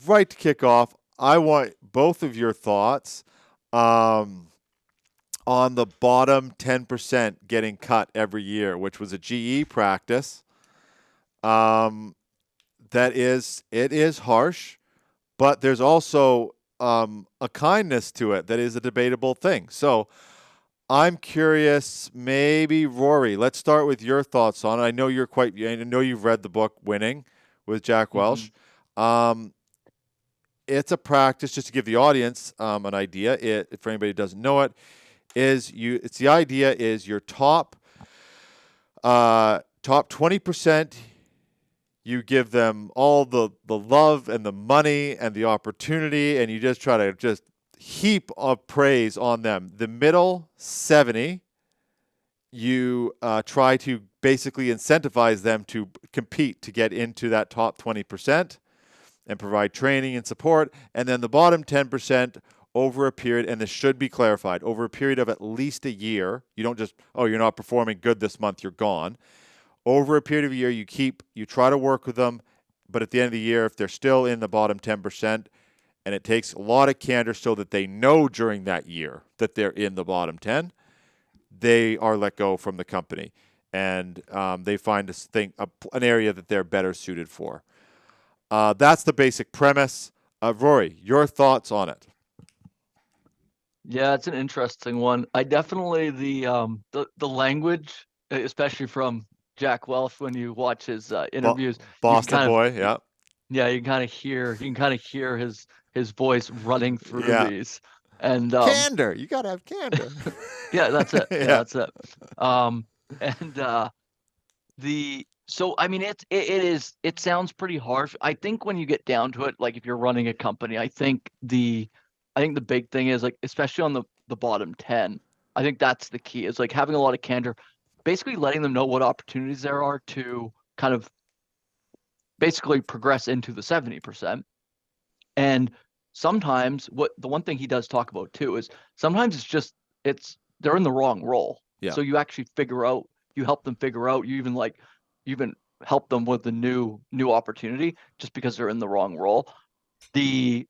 right to kick off, I want both of your thoughts on the bottom 10% getting cut every year, which was a GE practice. Um, it is harsh, but there's also a kindness to it that is a debatable thing. So I'm curious, maybe Rory, let's start with your thoughts on it. I know you've read the book Winning with Jack Hmm. Welch. Um, it's a practice, just to give the audience an idea. If anybody doesn't know it, it's the idea is your top 20%. You give them all the love and the money and the opportunity, and you just try to just heap of praise on them. The middle 70, you try to basically incentivize them to compete to get into that top 20% and provide training and support. And then the bottom 10% over a period, and this should be clarified, over a period of at least a year. You don't just, oh, you're not performing good this month, you're gone. Over a period of a year, you try to work with them, but at the end of the year, if they're still in the bottom 10%, and it takes a lot of candor so that they know during that year that they're in the bottom 10, they are let go from the company, and they find an area that they're better suited for. That's the basic premise. Rory, your thoughts on it? Yeah, it's an interesting one. I definitely the language, especially from Jack Welch when you watch his Bo- interviews, you can Boston kind of boy, yeah, yeah, you can kind of hear his voice running through yeah. these. And Candor, you gotta have candor. yeah, that's it. Yeah, Yeah. that's it. Um and the so I mean it sounds pretty harsh. I think when you get down to it, like if you're running a company, I think the big thing is like especially on the bottom 10, I think that's the key. Is like having a lot of candor, basically letting them know what opportunities there are to kind of basically progress into the 70%. And sometimes what the one thing he does talk about too is sometimes it's they're in the wrong role. Yeah. So you actually you help them figure out, you even help them with the new opportunity just because they're in the wrong role.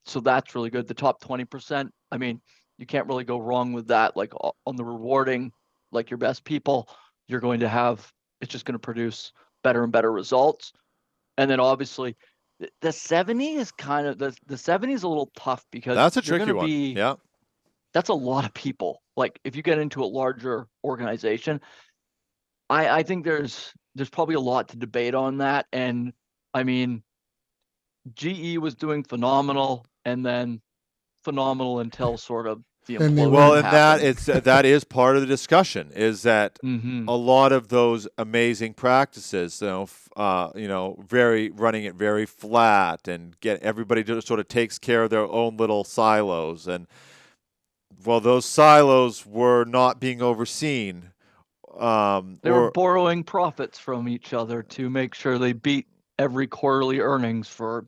So that's really good. The top 20%, I mean, you can't really go wrong with that. Like on the rewarding, like your best people, you're going to have it's just going to produce better and better results. And then obviously the 70 is kind of the 70 is a little tough because That's a you're going tricky to one. be Yeah. that's a lot of people. Like if you get into a larger organization, I think there's probably a lot to debate on that. And I mean, GE was doing phenomenal and then phenomenal until sort of the Then they Well, implosion went. and happened. that is part of the discussion is that Hmm. a lot of those amazing practices, very running it very flat and get everybody just sort of takes care of their own little silos, and well, those silos were not being overseen, They were or borrowing profits from each other to make sure they beat every quarterly earnings for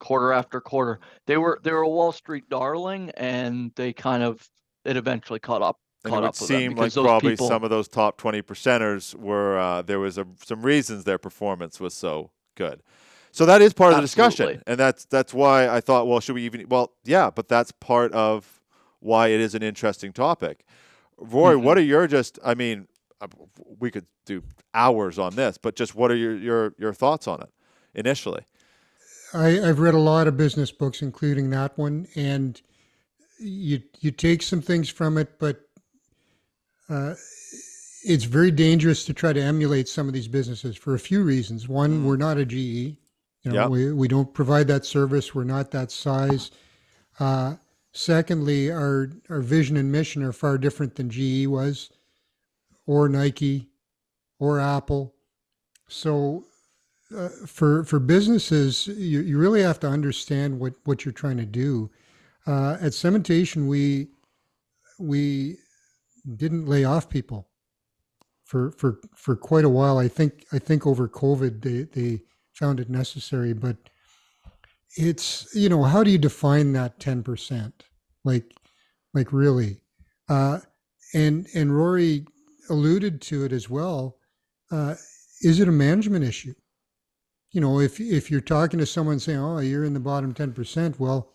quarter after quarter. They were a Wall Street darling, and it eventually and it caught would up with them seem because like those probably some people of those top 20%ers were there was some reasons their performance was so good. So that is part of the discussion, absolutely. and that's why I thought, well, should we even? Well, yeah, but that's part of why it is an interesting topic. Roy, what Hmm. are your just? I mean, uh, we could do hours on this, but just what are your thoughts on it initially? I've read a lot of business books, including that one, and you take some things from it, but uh, it's very dangerous to try to emulate some of these businesses for a few reasons. One, Mm, we're not a GE. yeah, We don't provide that service. We're not that size. Uh, Secondly, our vision and mission are far different than GE was, or Nike, or Apple. So for businesses, you really have to understand what you're trying to do. At Cementation, we didn't lay off people for quite a while. I think over COVID they found it necessary, but it's how do you define that 10%? Like really, uh, and Rory alluded to it as well. Uh, is it a management issue? if you're talking to someone saying, "Oh, you're in the bottom 10%," well,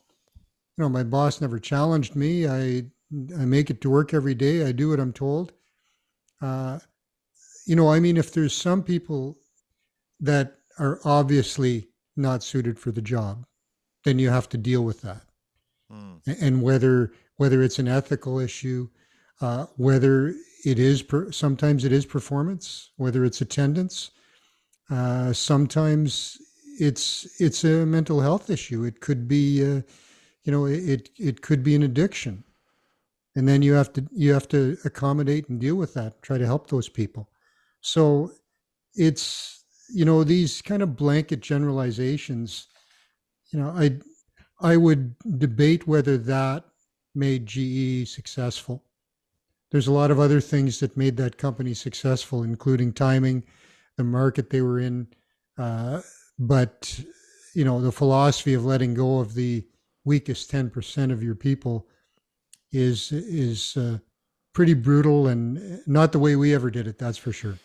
my boss never challenged me. I make it to work every day. I do what I'm told. Uh, I mean, if there's some people that are obviously not suited for the job, then you have to deal with that. Mm. And whether it's an ethical issue, whether it is sometimes it is performance, whether it's attendance, sometimes it's a mental health issue. It could be it could be an addiction, and then you have to accommodate and deal with that. Try to help those people. So it's these kind of blanket generalizations. I would debate whether that made GE successful. There's a lot of other things that made that company successful, including timing, the market they were in. Uh, but, the philosophy of letting go of the weakest 10% of your people is pretty brutal and not the way we ever did it, that's for sure.